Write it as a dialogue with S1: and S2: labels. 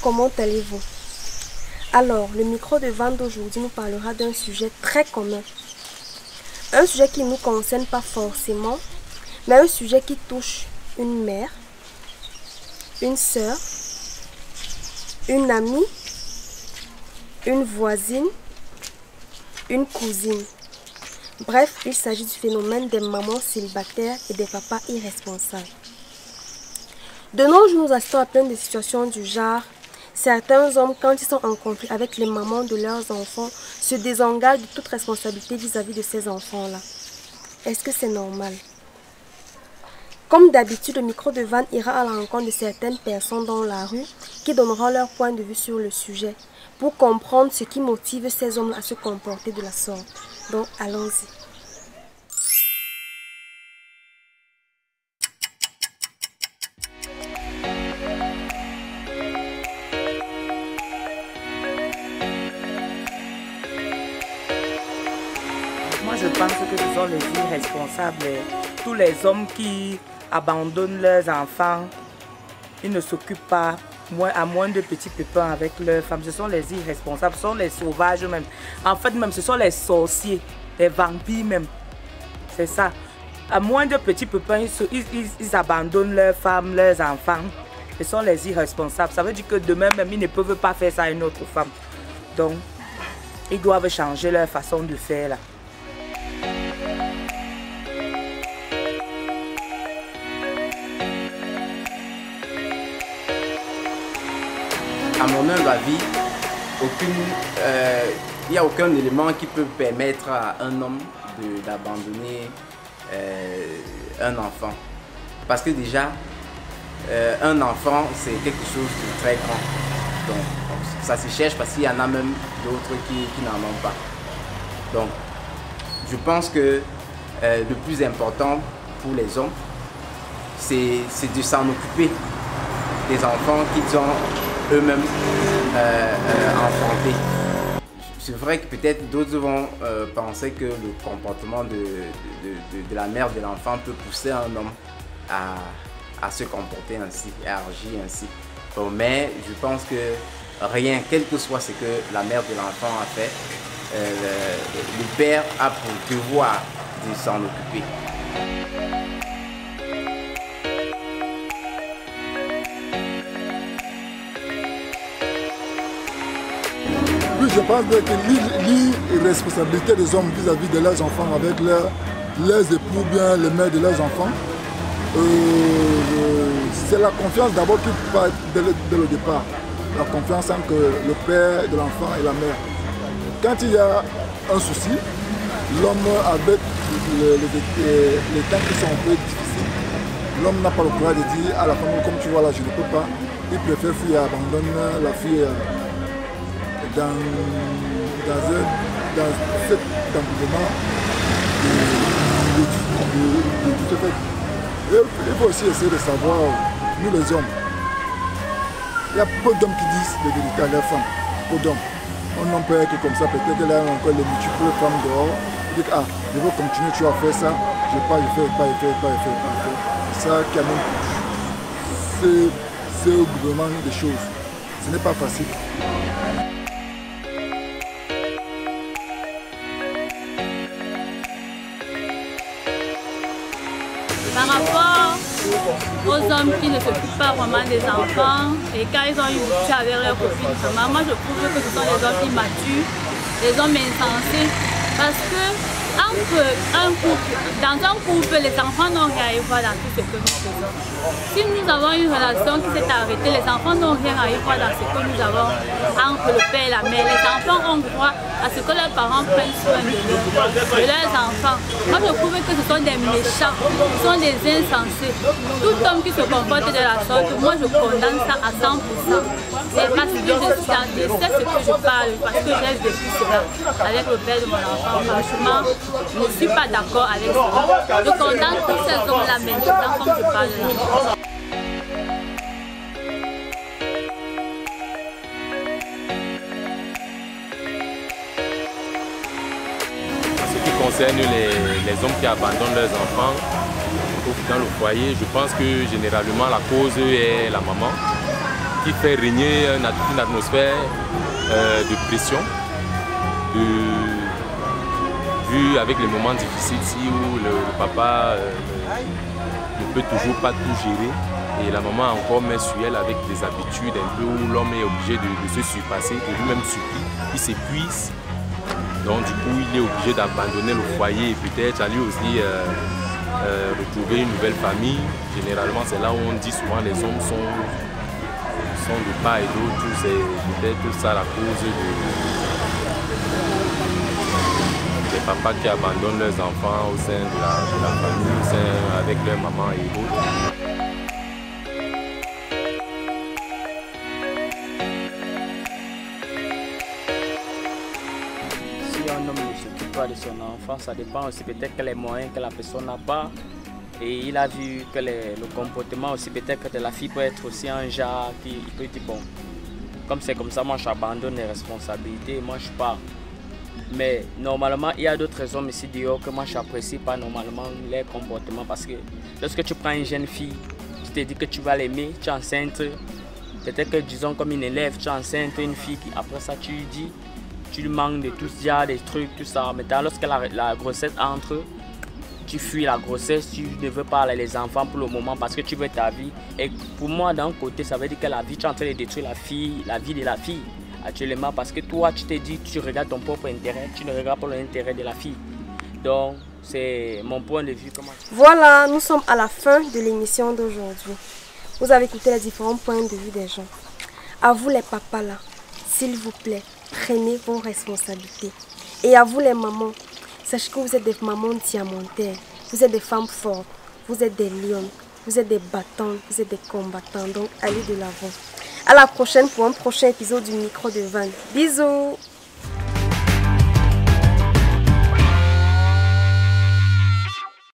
S1: comment allez-vous? Alors, le micro de Van d'aujourd'hui nous parlera d'un sujet très commun. Un sujet qui ne nous concerne pas forcément, mais un sujet qui touche une mère, une sœur, une amie, une voisine, une cousine. Bref, il s'agit du phénomène des mamans célibataires et des papas irresponsables. De nos jours, nous assistons à plein de situations du genre. Certains hommes, quand ils sont en conflit avec les mamans de leurs enfants, se désengagent de toute responsabilité vis-à-vis de ces enfants-là. Est-ce que c'est normal? Comme d'habitude, le micro de Van ira à la rencontre de certaines personnes dans la rue qui donneront leur point de vue sur le sujet pour comprendre ce qui motive ces hommes à se comporter de la sorte. Donc, allons-y.
S2: Moi, je pense que ce sont les irresponsables. Tous les hommes qui abandonnent leurs enfants, ils ne s'occupent pas, à moins de petits pépins avec leurs femmes. Ce sont les irresponsables, ce sont les sauvages même. En fait, même, ce sont les sorciers, les vampires même. C'est ça. À moins de petits pépins, ils abandonnent leurs femmes, leurs enfants. Ce sont les irresponsables. Ça veut dire que demain même, ils ne peuvent pas faire ça à une autre femme. Donc, ils doivent changer leur façon de faire là.
S3: À mon humble avis, il n'y a aucun élément qui peut permettre à un homme d'abandonner un enfant. Parce que déjà, un enfant, c'est quelque chose de très grand. Donc, ça se cherche parce qu'il y en a même d'autres qui n'en ont pas. Donc, je pense que le plus important pour les hommes, c'est de s'en occuper des enfants qu'ils ont eux-mêmes enfantés. C'est vrai que peut-être d'autres vont penser que le comportement de la mère de l'enfant peut pousser un homme à se comporter ainsi, à agir ainsi. Bon, mais je pense que rien, quel que soit ce que la mère de l'enfant a fait, le père a pour devoir de s'en occuper.
S4: Oui, je pense que l'irresponsabilité des hommes vis-à-vis de leurs enfants avec leurs époux, bien les mères de leurs enfants, c'est la confiance d'abord qui part dès le départ. La confiance entre le père de l'enfant et la mère. Quand il y a un souci, l'homme avec les temps qui sont un peu difficiles, l'homme n'a pas le courage de dire à la femme, comme tu vois là, je ne peux pas. Il préfère fuir, abandonne la fille dans cet environnement de fait. Il faut aussi essayer de savoir, nous les hommes, il y a peu d'hommes qui disent la vérité à leurs femmes, peu d'hommes. Un homme peut être comme ça, peut-être qu'il a encore les multiples femmes dehors, il dit ah, je veux continuer, tu vas faire ça, je ne vais pas, je fais. C'est ça qui amène ce gouvernement des choses. Ce n'est pas facile.
S5: Par rapport aux hommes qui ne s'occupent pas vraiment des enfants et quand ils ont une rupture avec leur copine, moi je trouve que ce sont les hommes immatures, les hommes insensés. Parce que dans un couple, les enfants n'ont rien à voir dans tout ce que nous faisons. Si nous avons une relation qui s'est arrêtée, les enfants n'ont rien à voir dans ce que nous avons entre le père et la mère. Les enfants ont droit à ce que leurs parents prennent soin de leurs enfants. Moi, je trouve que ce sont des méchants, ce sont des insensés. Tout homme qui se comporte de la sorte, moi je condamne ça à 100%. C'est parce que je sais ce que je parle, parce que j'ai vécu cela avec le père de mon enfant. Franchement, je ne suis pas d'accord avec ça. Je condamne tous ces hommes-là maintenant comme je parle là.
S6: Concerne les hommes qui abandonnent leurs enfants dans le foyer, je pense que généralement la cause est la maman qui fait régner une atmosphère de pression, vu avec les moments difficiles ici où le papa ne peut toujours pas tout gérer et la maman encore met sur elle avec des habitudes un peu où l'homme est obligé de se surpasser, de lui-même supplie, il s'épuise. Donc du coup il est obligé d'abandonner le foyer et peut-être aller aussi retrouver une nouvelle famille. Généralement c'est là où on dit souvent les hommes sont de part et d'autre, c'est peut-être ça la cause des papas qui abandonnent leurs enfants au sein de la famille, au sein avec leur maman et autres.
S7: Si un homme ne s'occupe pas de son enfant, ça dépend aussi peut-être que les moyens que la personne n'a pas. Et il a vu que le comportement aussi peut-être de la fille peut être aussi un genre qui peut dire bon, comme c'est comme ça, moi j'abandonne les responsabilités, moi je pars. Mais normalement, il y a d'autres hommes ici dehors que moi je n'apprécie pas normalement les comportements parce que lorsque tu prends une jeune fille, tu te dis que tu vas l'aimer, tu es enceinte, peut-être que disons comme une élève, tu es enceinte, une fille qui après ça tu lui dis, tu lui manques de tout ça, des trucs, tout ça. Maintenant lorsque la grossesse entre, tu fuis la grossesse, tu ne veux pas les enfants pour le moment parce que tu veux ta vie. Et pour moi, d'un côté, ça veut dire que la vie, tu es en train de détruire la vie de la fille actuellement parce que toi, tu te dis, tu regardes ton propre intérêt, tu ne regardes pas l'intérêt de la fille. Donc, c'est mon point de vue.
S1: Voilà, nous sommes à la fin de l'émission d'aujourd'hui. Vous avez écouté les différents points de vue des gens. À vous les papas là, s'il vous plaît, prenez vos responsabilités. Et à vous les mamans, sachez que vous êtes des mamans diamantaires, vous êtes des femmes fortes, vous êtes des lions, vous êtes des battantes, vous êtes des combattants. Donc allez de l'avant. À la prochaine pour un prochain épisode du Micro de Van. Bisous!